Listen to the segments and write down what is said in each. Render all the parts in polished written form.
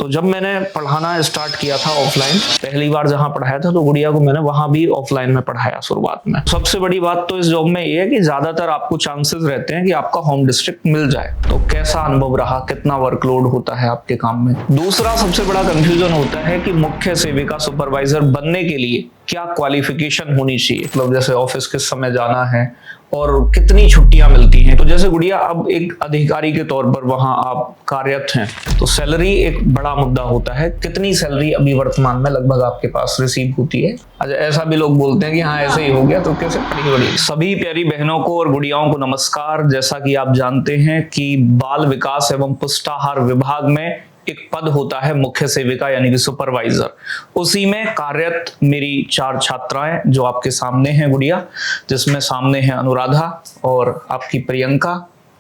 तो जब मैंने पढ़ाना स्टार्ट किया था ऑफलाइन, पहली बार जहां पढ़ाया था तो गुड़िया को मैंने वहां भी ऑफलाइन में पढ़ाया शुरुआत में। सबसे बड़ी बात तो इस जॉब में ये है कि ज्यादातर आपको चांसेस रहते हैं कि आपका होम डिस्ट्रिक्ट मिल जाए। तो कैसा अनुभव रहा, कितना वर्कलोड होता है आपके काम में। दूसरा सबसे बड़ा कंफ्यूजन होता है कि मुख्य सेविका सुपरवाइजर बनने के लिए क्या क्वालिफिकेशन होनी चाहिए, मतलब जैसे ऑफिस किस समय जाना है और कितनी छुट्टियां मिलती हैं। तो जैसे गुड़िया अब एक अधिकारी के तौर पर वहां आप कार्यरत हैं, तो सैलरी एक बड़ा मुद्दा होता है। कितनी सैलरी अभी वर्तमान में लगभग आपके पास रिसीव होती है? अच्छा, ऐसा भी लोग बोलते हैं कि हाँ ऐसे ही हो गया, तो कैसे पड़ी बड़ी। सभी प्यारी बहनों को और गुड़ियाओं को नमस्कार। जैसा कि आप जानते हैं कि बाल विकास एवं पुष्टाहार विभाग में एक पद होता है मुख्य सेविका यानी कि सुपरवाइजर। उसी में कार्यरत मेरी 4 छात्राएं जो आपके सामने हैं गुड़िया, जिसमें सामने है अनुराधा और आपकी प्रियंका,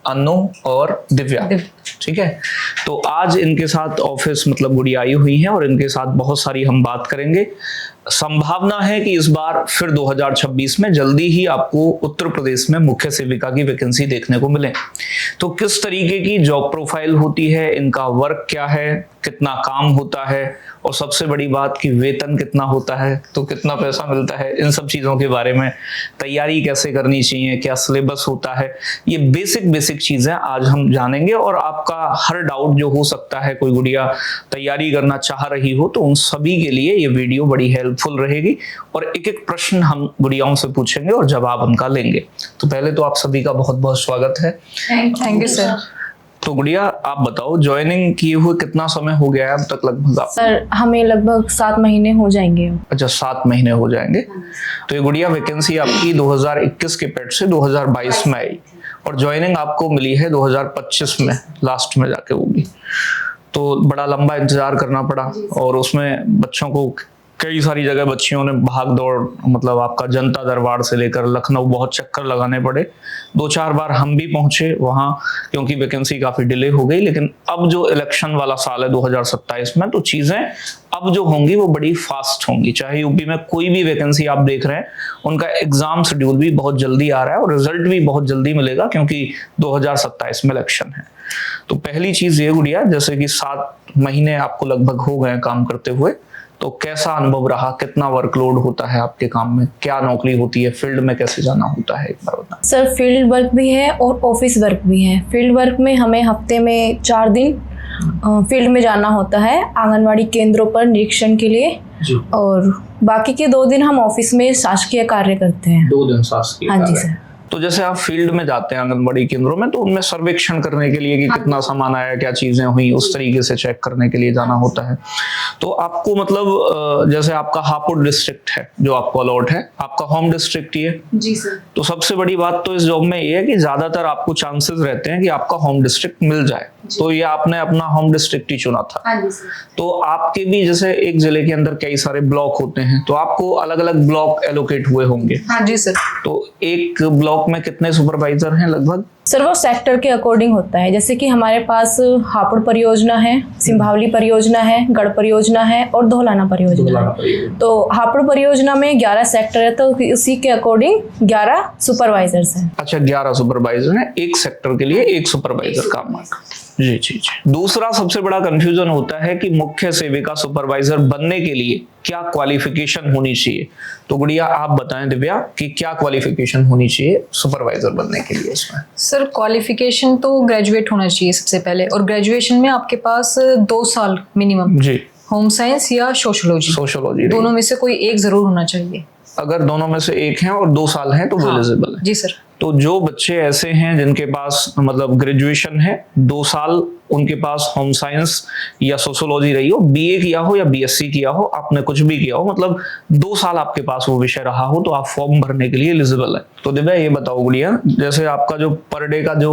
अनु और दिव्या। ठीक है, तो आज इनके साथ ऑफिस मतलब गुड़िया आई हुई है और इनके साथ बहुत सारी हम बात करेंगे। संभावना है कि इस बार फिर 2026 में जल्दी ही आपको उत्तर प्रदेश में मुख्य सेविका की वैकेंसी देखने को मिले। तो किस तरीके की जॉब प्रोफाइल होती है, इनका वर्क क्या है, कितना काम होता है और सबसे बड़ी बात कि वेतन कितना होता है, तो कितना पैसा मिलता है, इन सब चीजों के बारे में, तैयारी कैसे करनी चाहिए, क्या सिलेबस होता है, ये बेसिक चीजें आज हम जानेंगे। और आपका हर डाउट जो हो सकता है, कोई गुड़िया तैयारी करना चाह रही हो, तो उन सभी के लिए ये वीडियो बड़ी हेल्पफुल रहेगी और एक एक प्रश्न हम गुड़ियाओं से पूछेंगे और जवाब उनका लेंगे। तो पहले तो आप सभी का बहुत बहुत स्वागत है। Thank you sir. तो गुड़िया आप बताओ, ज्वाइनिंग किए हुए कितना समय हो गया है अब तक लगभग आप? सर हमें लगभग 7 महीने हो जाएंगे। अच्छा, 7 महीने हो जाएंगे। तो ये गुड़िया वैकेंसी आपकी 2021 के पेट से 2022 में आई और ज्वाइनिंग आपको मिली है 2025 में, लास्ट में जाके होगी। तो बड़ा लंबा इंतजार करना पड़ा और उसमें बच्चों को कई सारी जगह बच्चियों ने भाग दौड़, मतलब आपका जनता दरबार से लेकर लखनऊ बहुत चक्कर लगाने पड़े। 2-4 बार हम भी पहुंचे वहां क्योंकि वैकेंसी काफी डिले हो गई। लेकिन अब जो इलेक्शन वाला साल है 2027 में, तो चीजें अब जो होंगी वो बड़ी फास्ट होंगी। चाहे यूपी में कोई भी वैकेंसी आप देख रहे हैं, उनका एग्जाम शेड्यूल भी बहुत जल्दी आ रहा है और रिजल्ट भी बहुत जल्दी मिलेगा क्योंकि 2027 में इलेक्शन है। तो पहली चीज ये गुड़िया, जैसे कि 7 महीने आपको लगभग हो गए काम करते हुए, तो कैसा अनुभव रहा, कितना वर्कलोड होता है आपके काम में, क्या नौकरी होती है, फील्ड में कैसे जाना होता है, एक बार बताएं। सर फील्ड वर्क भी है और ऑफिस वर्क भी है। फील्ड वर्क में हमें हफ्ते में 4 दिन फील्ड में जाना होता है आंगनवाड़ी केंद्रों पर निरीक्षण के लिए जी। और बाकी के 2 दिन हम ऑफिस में शासकीय कार्य करते हैं। 2 दिन शासकीय? हाँ जी सर। तो जैसे आप फील्ड में जाते हैं आंगनबाड़ी केंद्रों में, तो उनमें सर्वेक्षण करने के लिए कि कितना सामान आया, क्या चीजें हुई, उस तरीके से चेक करने के लिए जाना होता है। तो आपको मतलब जैसे आपका हापुड़ डिस्ट्रिक्ट है जो आपको अलॉट है, आपका होम डिस्ट्रिक्ट ही है? जी सर। तो सबसे बड़ी बात तो इस जॉब में ये है कि ज्यादातर आपको चांसेस रहते हैं कि आपका होम डिस्ट्रिक्ट मिल जाए। तो ये आपने अपना होम डिस्ट्रिक्ट ही चुना था। हाँ जी सर। तो आपके भी जैसे एक जिले के अंदर कई सारे ब्लॉक होते हैं, तो आपको अलग अलग ब्लॉक एलोकेट हुए होंगे। हाँ जी सर। तो एक ब्लॉक में कितने सुपरवाइजर हैं लगभग? सर वो सेक्टर के अकॉर्डिंग होता है। जैसे कि हमारे पास हापुड़ परियोजना है, सिंभावली परियोजना है, गढ़ परियोजना है और धौलाना परियोजना है। तो हापुड़ परियोजना में 11 सेक्टर है, तो उसी के अकॉर्डिंग 11 सुपरवाइजर्स हैं। अच्छा, 11 सुपरवाइजर हैं, एक सेक्टर के लिए एक सुपरवाइजर काम करता है। जी जी जी। दूसरा सबसे बड़ा कंफ्यूजन होता है कि मुख्य सेविका सुपरवाइजर बनने के लिए क्या क्वालिफिकेशन होनी चाहिए। तो गुड़िया आप बताएं दिव्या कि क्या क्वालिफिकेशन होनी चाहिए सुपरवाइजर बनने के लिए इसमें? सर क्वालिफिकेशन तो ग्रेजुएट होना चाहिए सबसे पहले, और ग्रेजुएशन में आपके पास 2 साल मिनिमम जी होम साइंस या सोशियोलॉजी दोनों में से कोई एक जरूर होना चाहिए। अगर दोनों में से एक है और 2 साल है तो वो एलिजिबल है। जी सर। तो जो बच्चे ऐसे हैं जिनके पास मतलब ग्रेजुएशन है, 2 साल उनके पास होम साइंस या सोशियोलॉजी रही हो, बीए किया हो या बीएससी किया हो, आपने कुछ भी किया हो, मतलब 2 साल आपके पास वो विषय रहा हो, तो आप फॉर्म भरने के लिए एलिजिबल है। तो दिव्या ये बताओ गुड़िया, जैसे आपका जो पर डे का जो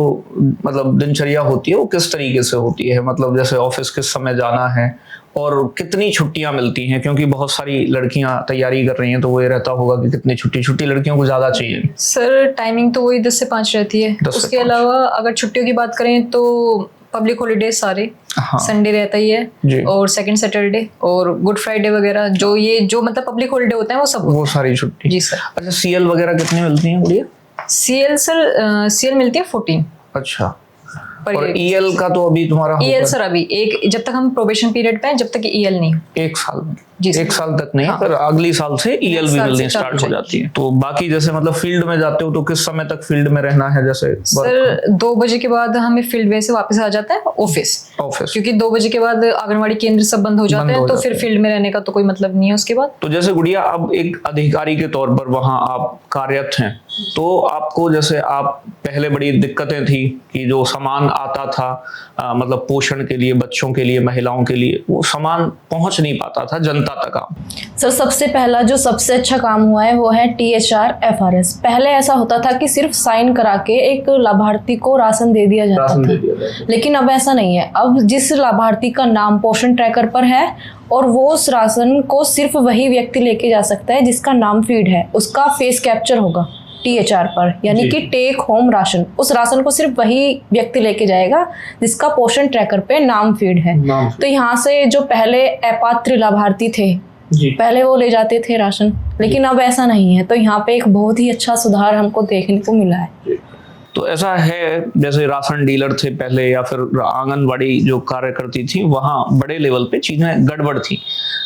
मतलब दिनचर्या होती है वो किस तरीके से होती है, मतलब जैसे ऑफिस किस समय जाना है और कितनी छुट्टियां मिलती हैं, क्योंकि बहुत सारी लड़कियां तैयारी कर रही हैं, तो वो ये रहता होगा कि कितनी छुट्टी लड़कियों को ज्यादा चाहिए। सर टाइमिंग तो वही 10 से 5 रहती है। उसके अलावा अगर छुट्टियों की बात करें तो पब्लिक हॉलीडे सारे, संडे रहता ही है और सेकंड सैटरडे और गुड फ्राइडे वगैरह, जो मतलब पब्लिक हॉलीडे होते हैं वो सब, वो सारी छुट्टी। जी सर। अच्छा, सीएल वगैरह कितनी मिलती है गुड़िया? सीएल सर सीएल मिलती है 14। अच्छा, और EL का तो अभी तुम्हारा EL सर अभी एक, जब तक हम प्रोबेशन पीरियड पे हैं, जब तक EL नहीं, 1 साल में जी 1 साल तक नहीं, पर अगली साल से EL भी मिलनी स्टार्ट हो जाती है। तो बाकी जैसे मतलब फील्ड में जाते हो तो किस समय तक फील्ड में रहना है? जैसे सर 2 बजे के बाद हमें फील्ड में से वापस आ जाता है ऑफिस, क्योंकि 2 बजे के बाद आंगनवाड़ी केंद्र सब बंद हो जाते हैं, तो फिर फील्ड में रहने का तो कोई मतलब नहीं है उसके बाद। तो जैसे गुड़िया अब एक अधिकारी के तौर पर वहां आप कार्यरत हैं, तो आपको जैसे आप पहले बड़ी दिक्कतें थी कि जो सामान आता था मतलब पोषण के लिए, बच्चों के लिए, महिलाओं के लिए, वो सामान पहुंच नहीं पाता था जनता तक। सर सबसे पहला जो सबसे अच्छा काम हुआ है वो है THR FRS। पहले ऐसा होता था कि सिर्फ साइन करा के एक लाभार्थी को राशन दे दिया जाता था, लेकिन अब ऐसा नहीं है। अब जिस लाभार्थी का नाम पोषण ट्रैकर पर है और वो उस राशन को सिर्फ वही व्यक्ति लेके जा सकता है जिसका नाम फीड है, उसका फेस कैप्चर होगा THR पर, यानी कि टेक होम राशन। उस राशन को सिर्फ वही व्यक्ति लेके जाएगा जिसका पोषण ट्रैकर पे नाम फीड है। तो यहाँ से जो पहले अपात्र लाभार्थी थे पहले वो ले जाते थे राशन, लेकिन अब ऐसा नहीं है। तो यहाँ पे एक बहुत ही अच्छा सुधार हमको देखने को मिला है। तो ऐसा है जैसे राशन डीलर थे पहले या फिर आंगनवाड़ी जो कार्य करती थी, वहां बड़े लेवल पे चीजें गड़बड़ थी,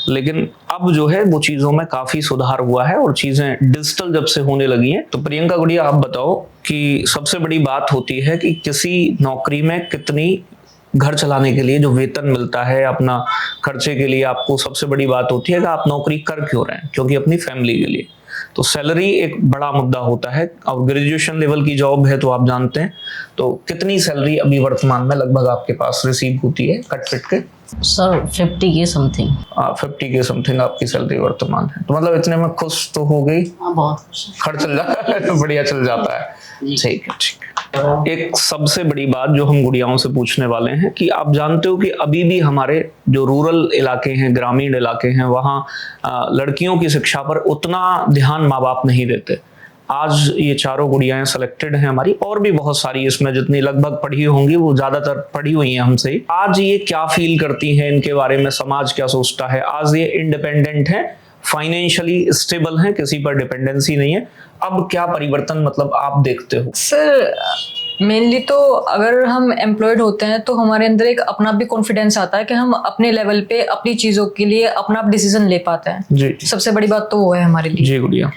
लेकिन अब जो है वो चीजों में काफी सुधार हुआ है और चीजें डिजिटल जब से होने लगी हैं। तो प्रियंका गुड़िया आप बताओ कि सबसे बड़ी बात होती है कि किसी नौकरी में कितनी घर चलाने के लिए जो वेतन मिलता है, अपना खर्चे के लिए, आपको सबसे बड़ी बात होती है कि आप नौकरी कर क्यों रहे हैं, क्योंकि अपनी फैमिली के लिए। तो सैलरी एक बड़ा मुद्दा होता है। और ग्रेजुएशन लेवल की जॉब है तो आप जानते हैं, तो कितनी सैलरी अभी वर्तमान में लगभग आपके पास रिसीव होती है कट पिट के? सर 50 के समथिंग। 50 के समथिंग आपकी सैलरी वर्तमान है। तो मतलब इतने में खुश तो हो गई? बहुत खुश। खर्च चल जाता है तो बढ़िया चल जाता है। ठीक है, ठीक है। एक सबसे बड़ी बात जो हम गुड़ियाओं से पूछने वाले हैं कि आप जानते हो कि अभी भी हमारे जो रूरल इलाके हैं, ग्रामीण इलाके हैं, वहाँ लड़कियों की शिक्षा पर उतना ध्यान माँ बाप नहीं देते। आज ये चारों गुड़ियाएं सिलेक्टेड हैं हमारी, और भी बहुत सारी इसमें जितनी लगभग पढ़ी होंगी वो ज्यादातर पढ़ी हुई हैं हमसे ही। आज ये क्या फील करती हैं, इनके बारे में समाज क्या सोचता है? आज ये इंडिपेंडेंट हैं, फाइनेंशियली स्टेबल हैं, किसी पर डिपेंडेंसी नहीं है। अब क्या परिवर्तन मतलब आप देखते हो? सर मेनली तो अगर हम एम्प्लॉयड होते हैं तो हमारे अंदर एक अपना भी कॉन्फिडेंस आता है कि हम अपने लेवल पे अपनी चीजों के लिए अपना डिसीजन ले पाते हैं जी। सबसे बड़ी बात तो वो है हमारे लिए जी गुड़िया।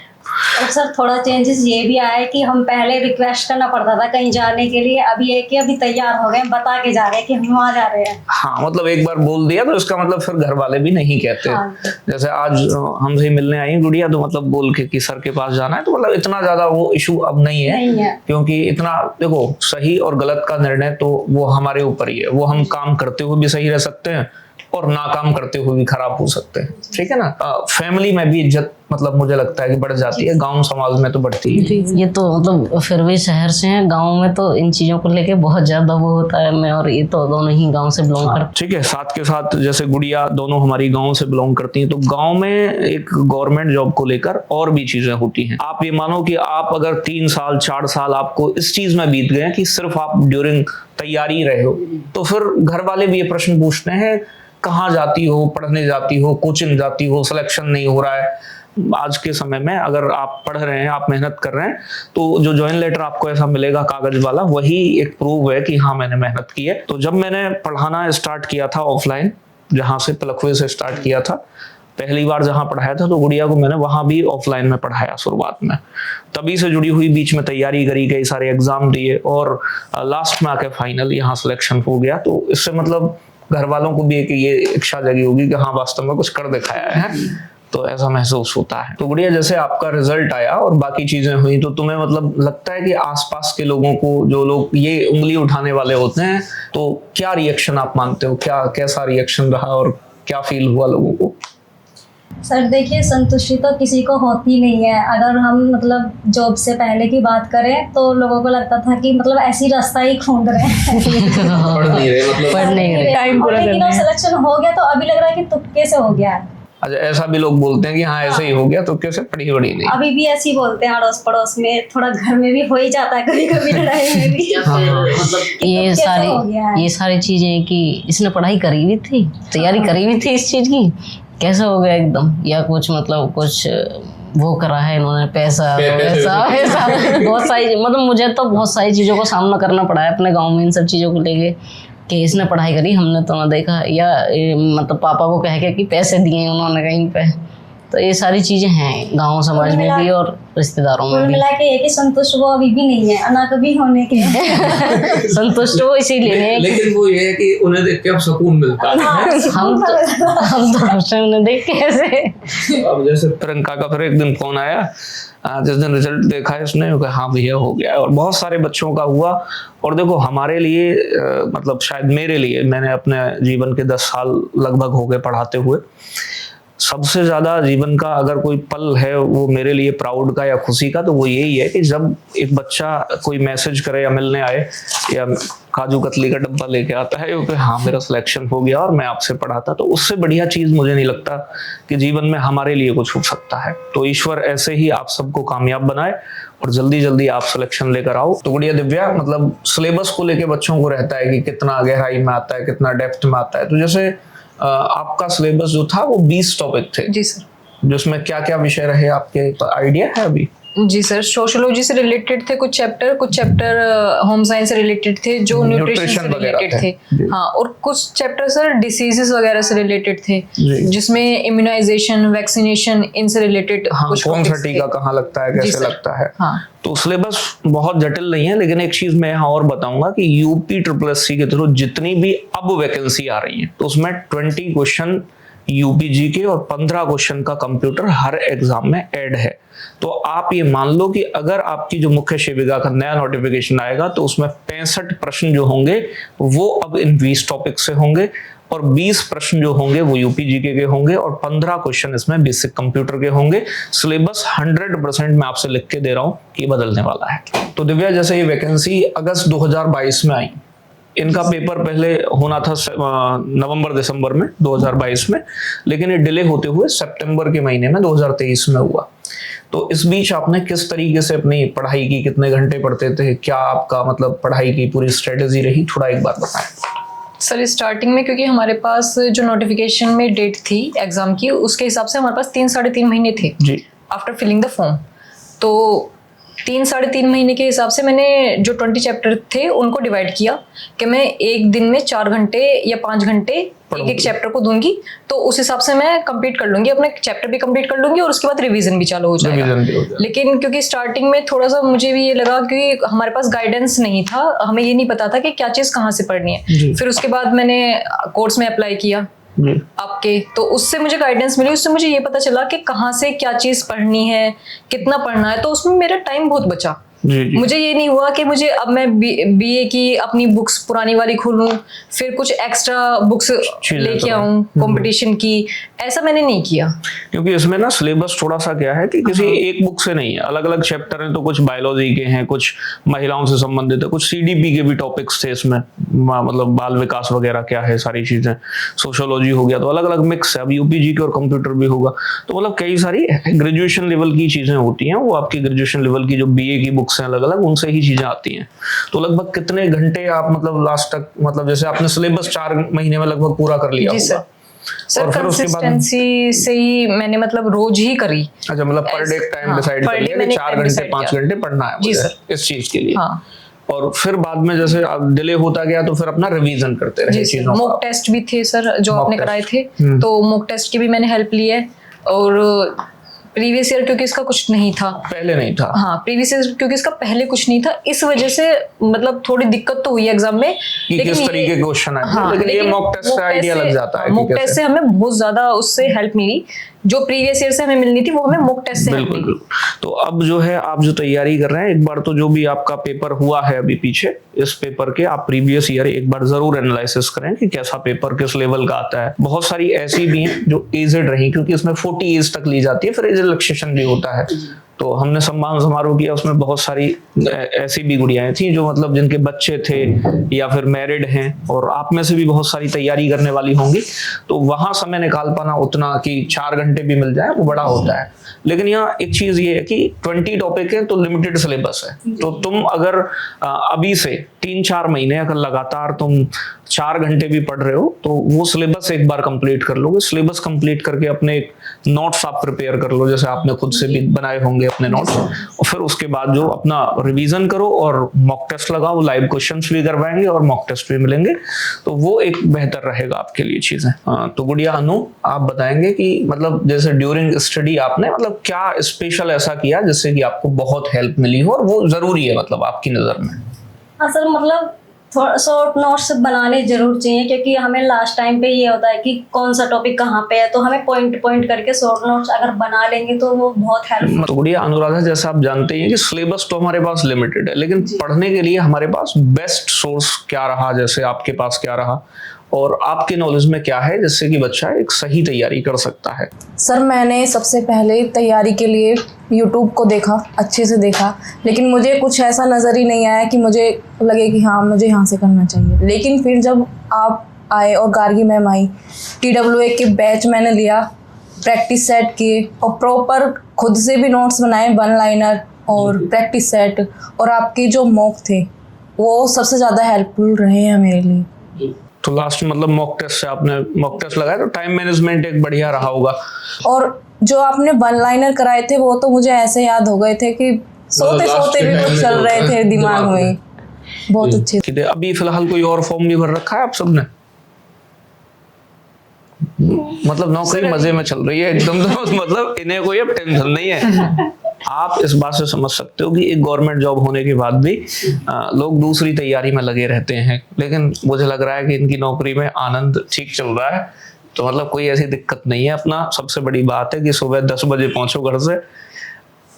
और सर थोड़ा चेंजेस ये भी आया है कि हम पहले रिक्वेस्ट करना पड़ता था कहीं जाने के लिए, अभी है कि अभी तैयार हो गए, बता के जा रहे हैं कि हम वहाँ जा रहे हैं। हाँ, मतलब एक बार बोल दिया तो इसका मतलब फिर घर वाले भी नहीं कहते। हाँ। जैसे आज हमसे मिलने आई गुड़िया तो मतलब बोल के कि सर के पास जाना है, तो मतलब इतना ज्यादा वो इशू अब नहीं है। क्योंकि इतना देखो, सही और गलत का निर्णय तो वो हमारे ऊपर ही है। वो हम काम करते हुए भी सही रह सकते हैं और नाकाम करते हुए भी खराब हो सकते हैं, ठीक है ना। फैमिली में भी इज्जत मतलब मुझे लगता है कि बढ़ जाती है, गांव समाज में तो बढ़ती है। ये तो मतलब फिर भी शहर से हैं, गांव में तो इन चीजों को लेके बहुत ज्यादा वो होता है। मैं और ये तो दोनों ही गांव से बिलोंग करते। ठीक है, साथ के साथ जैसे गुड़िया दोनों हमारी गांव से बिलोंग करती हैं, तो गांव में एक गवर्नमेंट जॉब को लेकर और भी चीजें होती हैं। आप ये मानो कि आप अगर 3 साल 4 साल आपको इस चीज में बीत गए कि सिर्फ आप ड्यूरिंग तैयारी रहे हो, तो फिर घर वाले भी ये प्रश्न पूछते हैं कहाँ जाती हो, पढ़ने जाती हो, कोचिंग जाती हो, सिलेक्शन नहीं हो रहा है। आज के समय में अगर आप पढ़ रहे हैं, आप मेहनत कर रहे हैं, तो जो ज्वाइन लेटर आपको ऐसा मिलेगा कागज वाला, वही एक प्रूफ है कि हाँ मैंने मेहनत की है। तो जब मैंने पढ़ाना स्टार्ट किया था ऑफलाइन, जहाँ से पलखुए से स्टार्ट किया था, पहली बार जहाँ पढ़ाया था, तो गुड़िया को मैंने वहां भी ऑफलाइन में पढ़ाया शुरुआत में। तभी से जुड़ी हुई, बीच में तैयारी करी, कई सारे एग्जाम दिए और लास्ट में आके फाइनल यहाँ सिलेक्शन हो गया। तो इससे मतलब घर वालों को भी एक ये इच्छा जगी होगी कि हाँ वास्तव में कुछ कर दिखाया है, तो ऐसा महसूस होता है। तो गुड़िया जैसे आपका रिजल्ट आया और बाकी चीजें हुई, तो तुम्हें मतलब लगता है कि आसपास के लोगों को, जो लोग ये उंगली उठाने वाले होते हैं, तो क्या रिएक्शन आप मानते हो, क्या कैसा रिएक्शन रहा और क्या फील हुआ लोगों को? सर देखिए, संतुष्टि तो किसी को होती नहीं है। अगर हम मतलब जॉब से पहले की बात करें तो लोगों को लगता था कि मतलब ऐसी रास्ता ही खूंद रहे हैं पढ़ नहीं रहे, मतलब पढ़ नहीं रहे, टाइम पूरा करना है। सिलेक्शन हो गया तो अभी लग रहा है कि तुक्के से हो गया है। अच्छा, ऐसा भी लोग बोलते हैं कि हाँ ऐसे ही हो गया, तुक्के से, पढ़ी बड़ी नहीं। अभी भी ऐसे ही बोलते हैं, अड़ोस पड़ोस में, थोड़ा घर में भी हो ही जाता है कभी कभी लड़ाई में भी। मतलब ये सारी चीजें कि इसने पढ़ाई करी हुई थी, तैयारी करी हुई थी इस चीज की, कैसे हो गया एकदम, या कुछ मतलब कुछ वो करा है इन्होंने, पैसा वैसा वैसा बहुत सारी, मतलब मुझे तो बहुत सारी चीज़ों का सामना करना पड़ा है अपने गांव में इन सब चीज़ों को लेके कि इसने पढ़ाई करी हमने तो ना देखा, या मतलब पापा को कह के कि पैसे दिए उन्होंने कहीं पे। तो ये सारी चीज़ें हैं गांव समाज में भी और रिश्तेदारों में भी। मिला के ये कि संतुष्ट वो अभी भी नहीं है, ना कभी होने के संतुष्ट हो इसीलिए, लेकिन वो ये है कि उन्हें देख के अब सुकून मिलता है। हम तो खुश हैं उन्हें देख के ऐसे। अब जैसे प्रियंका का फिर एक दिन फोन आया, जिस दिन रिजल्ट देखा है उसने, हाँ भैया हो गया, और बहुत सारे बच्चों का हुआ। और देखो हमारे लिए मतलब शायद मेरे लिए, मैंने अपने जीवन के 10 साल लगभग हो गए पढ़ाते हुए, सबसे ज्यादा जीवन का अगर कोई पल है वो मेरे लिए प्राउड का या खुशी का, तो वो यही है कि जब एक बच्चा कोई मैसेज करे या मिलने आए या काजू कतली का डब्बा लेके आता है कि हाँ मेरा सिलेक्शन हो गया और मैं आपसे पढ़ा था, तो उससे बढ़िया चीज मुझे नहीं लगता कि जीवन में हमारे लिए कुछ हो सकता है। तो ईश्वर ऐसे ही आप सबको कामयाब बनाए और जल्दी जल्दी आप सिलेक्शन लेकर आओ। तो बढ़िया दिव्या, मतलब सिलेबस को लेके बच्चों को रहता है कि कितना गहराई में आता है, कितना डेप्थ में आता है। तो जैसे आपका सिलेबस जो था वो 20 टॉपिक थे। जी सर। जिसमें क्या क्या विषय रहे आपके, तो आइडिया है अभी? जी सर, सोशियोलॉजी से रिलेटेड थे कुछ चैप्टर होम साइंस से रिलेटेड थे, जो न्यूट्रिशन से रिलेटेड थे। हाँ, और कुछ चैप्टर सर डिसीजेस वगैरह से रिलेटेड थे, जिसमें इम्यूनाइजेशन, वैक्सीनेशन, इनसे रिलेटेड कुछ कौन सा टीका कहाँ लगता है, कैसे लगता है। हाँ। तो सिलेबस बहुत जटिल नहीं है, लेकिन एक चीज मैं यहाँ और बताऊंगा कि यूपी SSSC के थ्रू जितनी भी अब वैकेंसी आ रही है, तो उसमें 20 क्वेश्चन यूपीजी के और 15 क्वेश्चन का कंप्यूटर हर एग्जाम में ऐड है। तो आप ये मान लो कि अगर आपकी जो मुख्य सेविका का नया नोटिफिकेशन आएगा तो उसमें 65 प्रश्न जो होंगे वो अब इन 20 टॉपिक से होंगे, और 20 प्रश्न जो होंगे वो यूपीजीके के होंगे, और 15 क्वेश्चन इसमें बेसिक कंप्यूटर के होंगे। सिलेबस 100% मैं आपसे लिख के दे रहा हूँ कि बदलने वाला है। तो दिव्या, जैसे ये वैकेंसी अगस्त 2022 में आई, इनका पेपर पहले होना था नवंबर दिसंबर में 2022 में, लेकिन ये डिले होते हुए सितंबर के महीने में 2023 में हुआ। तो इस बीच आपने किस तरीके से अपनी पढ़ाई की, कितने घंटे पढ़ते थे, क्या आपका मतलब पढ़ाई की पूरी स्ट्रेटेजी रही, थोड़ा एक बार बताएं। सर स्टार्टिंग में क्योंकि हमारे पास जो नोटिफिकेशन में डेट थी एग्जाम की, उसके हिसाब से हमारे पास 3-3.5 महीने थे जी आफ्टर फिलिंग द फॉर्म। तो 3-3.5 महीने के हिसाब से मैंने जो 20 चैप्टर थे उनको डिवाइड किया कि मैं एक दिन में 4 घंटे या 5 घंटे एक चैप्टर को दूंगी, तो उस हिसाब से मैं कंप्लीट कर लूंगी, अपने चैप्टर भी कंप्लीट कर लूंगी और उसके बाद रिवीजन भी चालू हो जाएगा। लेकिन क्योंकि स्टार्टिंग में थोड़ा सा मुझे भी ये लगा, क्योंकि हमारे पास गाइडेंस नहीं था, हमें ये नहीं पता था कि क्या चीज़ कहाँ से पढ़नी है। फिर उसके बाद मैंने कोर्स में अप्लाई किया आपके, तो उससे मुझे गाइडेंस मिली, उससे मुझे ये पता चला कि कहाँ से क्या चीज़ पढ़नी है, कितना पढ़ना है, तो उसमें मेरा टाइम बहुत बचा। मुझे ये नहीं हुआ कि मुझे अब मैं बीए की अपनी बुक्स पुरानी वाली खोलूं, फिर कुछ एक्स्ट्रा बुक्स लेके आऊं कंपटीशन की, ऐसा मैंने नहीं किया। क्योंकि इसमें ना सिलेबस थोड़ा सा क्या है कि किसी एक बुक से नहीं है, अलग अलग चैप्टर हैं, तो कुछ बायोलॉजी के हैं, कुछ महिलाओं से संबंधित है, कुछ सीडीपी के भी टॉपिक्स थे इसमें, मतलब बाल विकास वगैरह क्या है, सारी चीजें, सोशियोलॉजी हो गया, तो अलग अलग मिक्स है। अब यूपीजी के और कंप्यूटर भी होगा, तो मतलब कई सारी ग्रेजुएशन लेवल की चीजें होती हैं, वो आपकी ग्रेजुएशन लेवल की जो बीए की बुक्स हैं अलग अलग, उनसे ही चीजें आती हैं। तो लगभग कितने घंटे आप मतलब लास्ट तक, मतलब जैसे आपने सिलेबस 4 महीने में लगभग पूरा कर लिया होगा? सर कंसिस्टेंसी से ही मैंने मतलब रोज ही करी। अच्छा, मतलब पर डे टाइम डिसाइड कर लिया कि 4 घंटे 5 घंटे पढ़ना है मुझे इस चीज के लिए। हाँ। और फिर बाद में जैसे डिले होता गया तो फिर अपना रिवीजन करते रहे चीजों का। मॉक टेस्ट भी थे सर जो आपने कराए थे, तो मॉक टेस्ट की भी मैंने हेल्प ली है। और प्रीवियस ईयर क्योंकि इसका कुछ नहीं था, पहले नहीं था। हाँ, प्रीवियस ईयर क्योंकि इसका पहले कुछ नहीं था, इस वजह से मतलब थोड़ी दिक्कत तो हुई एग्जाम में, लेकिन किस तरीके के क्वेश्चन आए। हाँ, लेकिन ये मॉक टेस्ट से आइडिया लग जाता है। मॉक टेस्ट से हमें बहुत ज्यादा उससे हेल्प मिली, जो प्रीवियस ईयर से हमें मिलनी थी वो हमें मॉक टेस्ट से हेल्प मिली। तो अब जो है आप जो तैयारी कर रहे हैं, एक बार तो जो भी आपका पेपर हुआ है अभी पीछे, इस पेपर के आप प्रीवियस ईयर एक बार जरूर एनालिसिस करें कि कैसा पेपर किस लेवल का आता है। बहुत सारी ऐसी भी हैं जो एजेड रही, क्योंकि इसमें 40 एज तक ली जाती है, फिर एज रिलैक्सेशन भी होता है, तो हमने सम्मान समारोह किया, उसमें बहुत सारी ऐसी भी गुड़ियाएं थी जो मतलब जिनके बच्चे थे या फिर मैरिड हैं, और आप में से भी बहुत सारी तैयारी करने वाली होंगी, तो वहां समय निकाल पाना उतना कि 4 घंटे भी मिल जाए वो बड़ा होता है। लेकिन यहाँ एक चीज ये है कि 20 टॉपिक है तो लिमिटेड सिलेबस है, तो तुम अगर अभी से 3-4 महीने अगर लगातार तुम 4 घंटे भी पढ़ रहे हो तो वो सिलेबस एक बार कंप्लीट कर लोगे। सिलेबस कंप्लीट करके अपने नोट्स आप प्रिपेयर कर लो, जैसे आपने खुद से भी बनाए होंगे अपने नोट्स, और फिर उसके बाद जो अपना रिवीजन करो और मॉक टेस्ट लगाओ, लाइव क्वेश्चंस भी करवाएंगे और मॉक टेस्ट भी मिलेंगे, तो वो एक बेहतर रहेगा आपके लिए चीजें। तो गुड़िया अनु, आप बताएंगे कि मतलब जैसे ड्यूरिंग स्टडी आपने मतलब क्या स्पेशल ऐसा किया जिससे कि आपको बहुत हेल्प मिली हो और वो जरूरी है मतलब आपकी नजर में? हाँ सर, मतलब थोड़ा शॉर्ट नोट्स बनाने जरूर चाहिए, क्योंकि हमें लास्ट टाइम पे ये होता है कि कौन सा टॉपिक कहाँ पे है, तो हमें पॉइंट पॉइंट करके शॉर्ट नोट्स अगर बना लेंगे तो वो बहुत हेल्प। तो गुड़िया अनुराधा, जैसे आप जानते हैं कि सिलेबस तो हमारे पास लिमिटेड है, लेकिन पढ़ने के लिए हमारे पास बेस्ट सोर्स क्या रहा, जैसे आपके पास क्या रहा और आपके नॉलेज में क्या है जिससे कि बच्चा एक सही तैयारी कर सकता है? सर, मैंने सबसे पहले तैयारी के लिए YouTube को देखा, अच्छे से देखा, लेकिन मुझे कुछ ऐसा नज़र ही नहीं आया कि मुझे लगे कि हाँ मुझे यहाँ से करना चाहिए। लेकिन फिर जब आप आए और गार्गी मैम आई, TWA के बैच मैंने लिया, प्रैक्टिस सेट किए और प्रॉपर खुद से भी नोट्स बनाए, 1 लाइनर और प्रैक्टिस सेट, और आपके जो मॉक थे वो सबसे ज़्यादा हेल्पफुल रहे हैं मेरे लिए। तो लास्ट मतलब मॉक टेस्ट से आपने मॉक टेस्ट लगाया तो टाइम मैनेजमेंट एक बढ़िया रहा होगा। और जो आपने 1 लाइनर कराए थे वो तो मुझे ऐसे याद हो गए थे कि सोते सोते भी कुछ चल रहे थे दिमाग में, बहुत अच्छे थे। अभी फिलहाल कोई और फॉर्म भी भर रखा है आप सबने? मतलब नौकरी मजे में चल रही है एकदम, तो मतलब इन्हें कोई अब टेंशन नहीं है। आप इस बात से समझ सकते हो कि एक गवर्नमेंट जॉब होने के बाद भी लोग दूसरी तैयारी में लगे रहते हैं, लेकिन मुझे लग रहा है कि इनकी नौकरी में आनंद ठीक चल रहा है, तो मतलब कोई ऐसी दिक्कत नहीं है। अपना सबसे बड़ी बात है कि सुबह 10 बजे पहुंचो घर से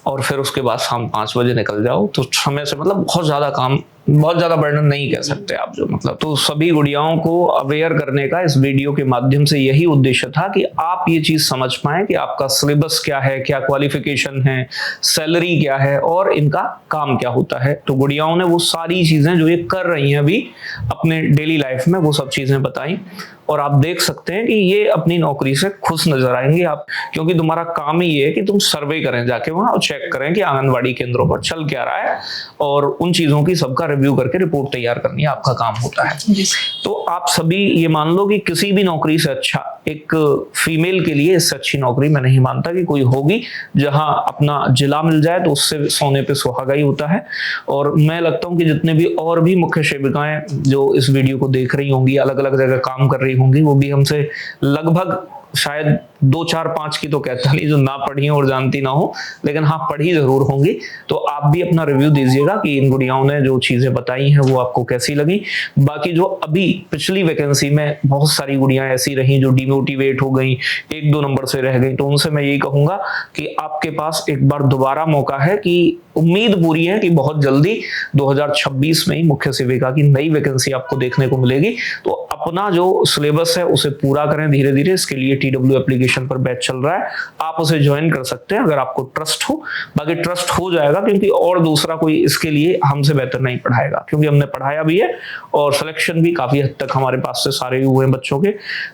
और फिर उसके बाद शाम 5 बजे निकल जाओ, तो समय से मतलब बहुत ज्यादा काम, बहुत ज्यादा बर्डन नहीं कह सकते आप जो मतलब। तो सभी गुड़ियाओं को अवेयर करने का इस वीडियो के माध्यम से यही उद्देश्य था कि आप ये चीज समझ पाएं कि आपका सिलेबस क्या है, क्या क्वालिफिकेशन है, सैलरी क्या है और इनका काम क्या होता है। तो गुड़ियाओं ने वो सारी चीजें जो ये कर रही हैं अभी अपने डेली लाइफ में, वो सब चीजें बताई, और आप देख सकते हैं कि ये अपनी नौकरी से खुश नजर आएंगे आप, क्योंकि तुम्हारा काम ही ये है कि तुम सर्वे करें जाके वहां और चेक करें कि आंगनबाड़ी केंद्रों पर चल क्या रहा है, और उन चीजों की सबका रिव्यू करके रिपोर्ट तैयार करनी आपका काम होता है। तो आप सभी ये मान लो कि किसी भी नौकरी से अच्छा, एक फीमेल के लिए इससे अच्छी नौकरी मैं नहीं मानता कि कोई होगी, जहां अपना जिला मिल जाए तो उससे सोने पे सुहागा ही होता है। और मैं लगता हूं कि जितने भी और भी मुख्य सेविकाएं जो इस वीडियो को देख रही होंगी, अलग अलग जगह काम कर रही होंगी, वो भी हमसे लगभग शायद 2, 4, 5 की तो कहता नहीं जो ना पढ़ी और जानती ना हो, लेकिन हाँ पढ़ी जरूर होंगी। तो आप भी अपना रिव्यू दीजिएगा कि इन गुड़ियाओं ने जो चीजें बताई हैं वो आपको कैसी लगी। बाकी जो अभी पिछली वैकेंसी में बहुत सारी गुड़ियां ऐसी रही जो डिमोटिवेट हो गई, 1-2 नंबर से रह गई, तो उनसे मैं यही कहूंगा कि आपके पास एक बार दोबारा मौका है, कि उम्मीद पूरी है कि बहुत जल्दी 2026 में ही मुख्य सेविका की नई वैकेंसी आपको देखने को मिलेगी। तो अपना जो सिलेबस है उसे पूरा करें धीरे धीरे। इसके लिए TW एप्लीकेशन पर बैच चल रहा है, आप उसे ज्वाइन कर सकते हैं अगर आपको ट्रस्ट हो। बाकी ट्रस्ट हो जाएगा, क्योंकि और दूसरा कोई इसके लिए हमसे बेहतर नहीं पढ़ाएगा, क्योंकि हमने पढ़ाया भी है और सिलेक्शन भी काफी हद तक हमारे पास से सारे हुए हैं बच्चों के।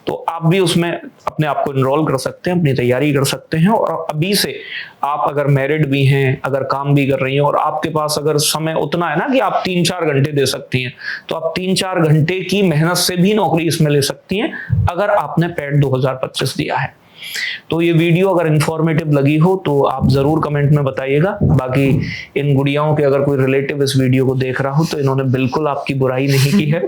तो आप भी उसमें अपने आप को इनरोल कर सकते हैं, अपनी तैयारी कर सकते हैं। और अभी से आप अगर मैरिड भी हैं, अगर काम भी कर रही हैं और आपके पास अगर समय उतना है ना कि आप 3-4 घंटे दे सकती हैं, तो आप 3-4 घंटे की मेहनत से भी नौकरी इसमें ले सकती हैं अगर आपने पैड 2025 दिया है। तो ये वीडियो अगर इंफॉर्मेटिव लगी हो तो आप जरूर कमेंट में बताइएगा। बाकी इन गुड़ियाओं के अगर कोई रिलेटिव इस वीडियो को देख रहा हो तो इन्होंने बिल्कुल आपकी बुराई नहीं की है।